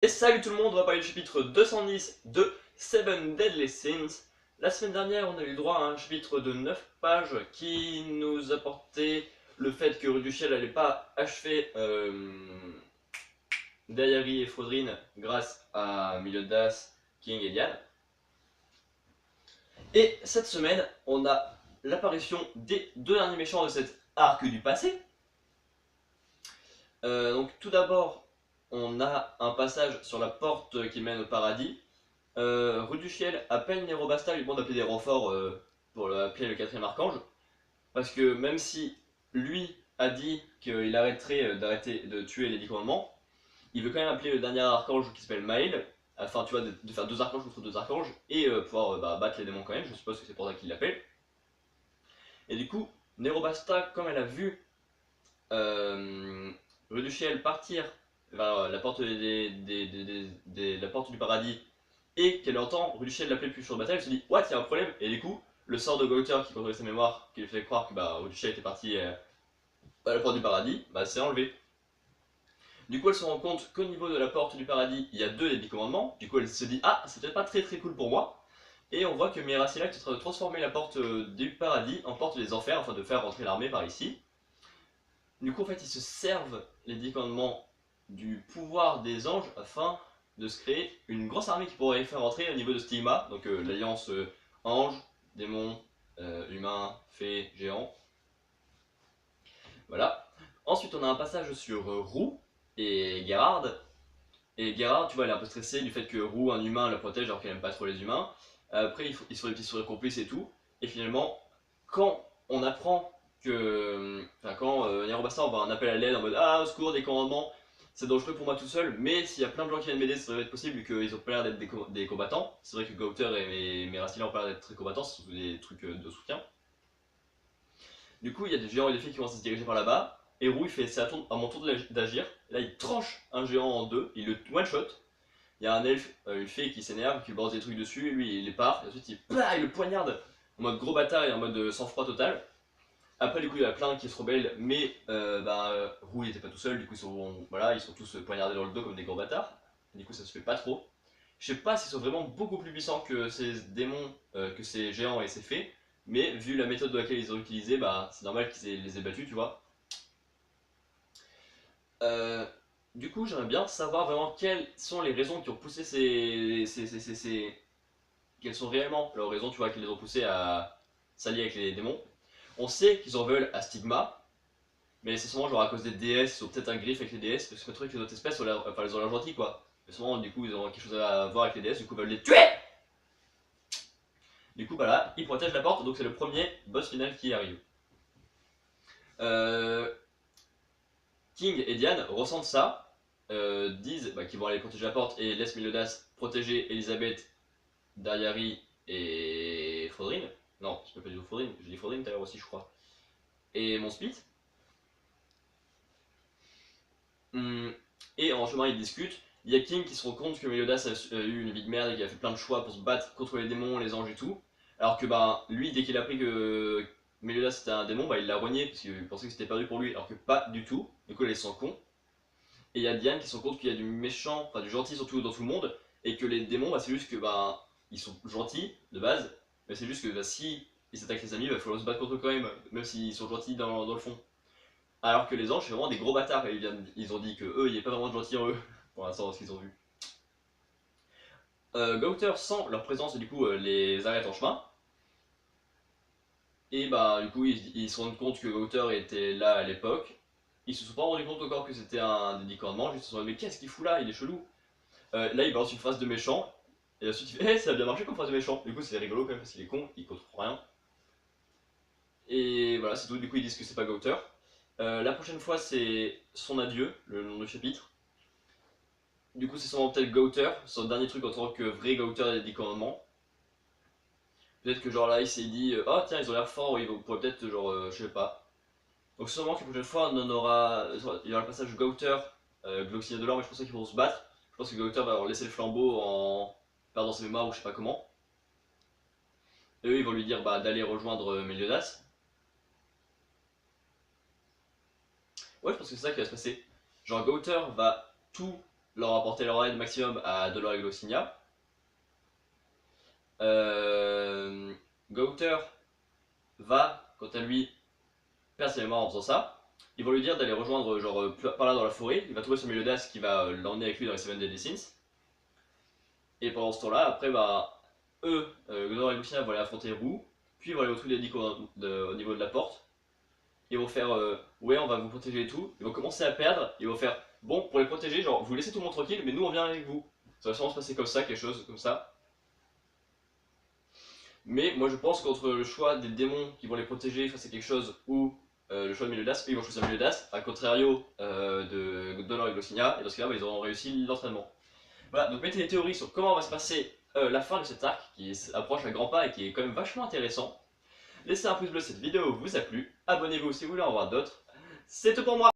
Et salut tout le monde, on va parler du chapitre 210 de Seven Deadly Sins. La semaine dernière, on a eu le droit à un chapitre de 9 pages qui nous apportait le fait que Ruduchel n'allait pas achever Dayari et Fodrine grâce à Meliodas, King et Diane. Et cette semaine, on a l'apparition des deux derniers méchants de cet arc du passé. Donc tout d'abord, on a un passage sur la porte qui mène au paradis. Ruduchiel appelle Nerobasta, lui demande d'appeler des renforts pour appeler le quatrième archange. Parce que même si lui a dit qu'il arrêterait d'arrêter de tuer les 10 commandements, il veut quand même appeler le dernier archange qui s'appelle Maël, afin tu vois, de faire deux archanges contre deux archanges, et pouvoir battre les démons quand même, je suppose que c'est pour ça qu'il l'appelle. Et du coup, Nerobasta, comme elle a vu Ruduchiel partir vers la porte, la porte du paradis et qu'elle entend Ruduchiel l'appeler plus sur le bataille, elle se dit what, il y a un problème. Et du coup, le sort de Gauter qui contrôlait sa mémoire, qui lui fait croire que Ruduchiel était parti à la porte du paradis, c'est enlevé. Du coup, elle se rend compte qu'au niveau de la porte du paradis, il y a deux des 10 commandements. Du coup, elle se dit ah, c'est peut-être pas très cool pour moi. Et on voit que Miracilac est en train de transformer la porte du paradis en porte des enfers afin de faire rentrer l'armée par ici. Du coup, en fait, ils se servent, les 10 commandements, du pouvoir des anges afin de se créer une grosse armée qui pourrait faire rentrer au niveau de Stigma, donc l'alliance ange, démon, humain, fée, géant. Voilà. Ensuite, on a un passage sur Roux et Gerard. Et Gerard, tu vois, elle est un peu stressée du fait que Roux, un humain, la protège alors qu'elle aime pas trop les humains. Après, ils sont des petits sourires complices et tout. Et finalement, quand on apprend que. Enfin, quand Nerobasta envoie un appel à l'aide en mode ah, au secours, des commandements, c'est dangereux pour moi tout seul, mais s'il y a plein de gens qui viennent m'aider, ça devrait être possible vu qu'ils ont pas l'air d'être des combattants. C'est vrai que Gauter et Méracila ont pas l'air d'être très combattants, ce sont des trucs de soutien. Du coup, il y a des géants et des filles qui vont se diriger par là-bas. Et Roux, il fait c'est à mon tour d'agir. Là, il tranche un géant en deux, il le one-shot. Il y a un elfe, une fée qui s'énerve, qui balance des trucs dessus, et lui il les part, et ensuite il le poignarde en mode gros bâtard et en mode sang-froid total. Après, du coup, il y en a plein qui se rebellent, mais Roux il était pas tout seul, du coup, ils sont tous poignardés dans le dos comme des gros bâtards. Du coup, ça se fait pas trop. Je sais pas s'ils sont vraiment beaucoup plus puissants que ces démons, que ces géants et ces fées, mais vu la méthode de laquelle ils ont utilisé, c'est normal qu'ils les aient battus, tu vois. Euh, du coup, j'aimerais bien savoir vraiment quelles sont les raisons qui ont poussé quelles sont réellement leurs raisons, tu vois, qui les ont poussés à s'allier avec les démons. On sait qu'ils en veulent à Stigma, mais c'est sûrement genre à cause des déesses, ils ont peut-être un griffe avec les déesses, parce que c'est pas trop que les autres espèces ont l'air, enfin, ils ont l'air gentils, quoi. Mais sûrement, du coup, ils ont quelque chose à voir avec les déesses, du coup, ils veulent les tuer. Du coup, voilà, ils protègent la porte, donc c'est le premier boss final qui arrive. Euh, King et Diane ressentent ça, disent qu'ils vont aller protéger la porte et laissent Meliodas protéger Elisabeth, Dariari et Fodrine. Non, je peux pas dire Fodrine, j'ai dit Fodrine tout à l'heure aussi, je crois. Et mon split. Et en chemin, ils discutent. Il y a King qui se rend compte que Meliodas a eu une vie de merde et qu'il a fait plein de choix pour se battre contre les démons, les anges et tout. Alors que lui, dès qu'il a appris que Meliodas c'était un démon, il l'a renié parce qu'il pensait que c'était perdu pour lui, alors que pas du tout. Du coup, il se sent con. Et il y a Diane qui se rend compte qu'il y a du méchant, enfin du gentil surtout dans tout le monde, et que les démons, c'est juste que ils sont gentils de base, mais c'est juste que si ils attaquent les amis, il va falloir se battre contre eux quand même s'ils sont gentils dans le fond. Alors que les anges, c'est vraiment des gros bâtards, et ils ont dit que eux, il n'y a pas vraiment de gentils en eux, pour l'instant, dans ce qu'ils ont vu. Gauter sent leur présence et du coup les arrête en chemin. Et du coup, ils se rendent compte que Gauter était là à l'époque. Ils se sont pas rendus compte encore que c'était un des 10 commandements, juste ils se sont dit mais qu'est-ce qu'il fout là, il est chelou. Là, il balance une phrase de méchant, et ensuite il fait ça a bien marché comme phrase de méchant. Du coup, c'est rigolo quand même parce qu'il est con, il comprend rien. Et voilà, c'est tout. Du coup, ils disent que c'est pas Gauter. La prochaine fois, c'est son adieu, le nom du chapitre. Du coup, c'est sûrement peut-être Gauter, son dernier truc en tant que vrai Gauter des 10 commandements. Peut-être que genre là, il s'est dit oh tiens, ils ont l'air forts, ils pourraient peut-être, genre, je sais pas. Donc, sûrement que la prochaine fois, il y aura le passage Gauter, Gloxina de l'or, mais je pense qu'ils vont se battre. Je pense que Gauter va leur laisser le flambeau en perdant ses mémoires ou je sais pas comment. Et eux, ils vont lui dire d'aller rejoindre Meliodas. Ouais, je pense que c'est ça qui va se passer. Genre, Gauter va tout leur apporter leur aide maximum à Dolor et Glossinia. Gauter va, quant à lui, perdre ses mémoires en faisant ça. Ils vont lui dire d'aller rejoindre genre par là dans la forêt. Il va trouver son Meliodas qui va l'emmener avec lui dans les Seven Deadly Sins. Et pendant ce temps-là, après, bah, eux, Dolor et Glossinia vont aller affronter Roux. Puis ils vont aller retrouver les Nico au niveau de la porte. Ils vont faire ouais, on va vous protéger et tout. Ils vont commencer à perdre. Ils vont faire bon, pour les protéger, genre vous laissez tout le monde tranquille, mais nous on vient avec vous. Ça va sûrement se passer comme ça, quelque chose comme ça. Mais moi je pense qu'entre le choix des démons qui vont les protéger face à quelque chose ou le choix de Meliodas, ils vont choisir Meliodas, à contrario de Dolor et Glossinia, et dans ce cas-là, bah, ils auront réussi l'entraînement. Voilà, donc mettez des théories sur comment va se passer la fin de cet arc qui approche à grands pas et qui est quand même vachement intéressant. Laissez un pouce bleu si cette vidéo vous a plu, abonnez-vous si vous voulez en voir d'autres. C'est tout pour moi.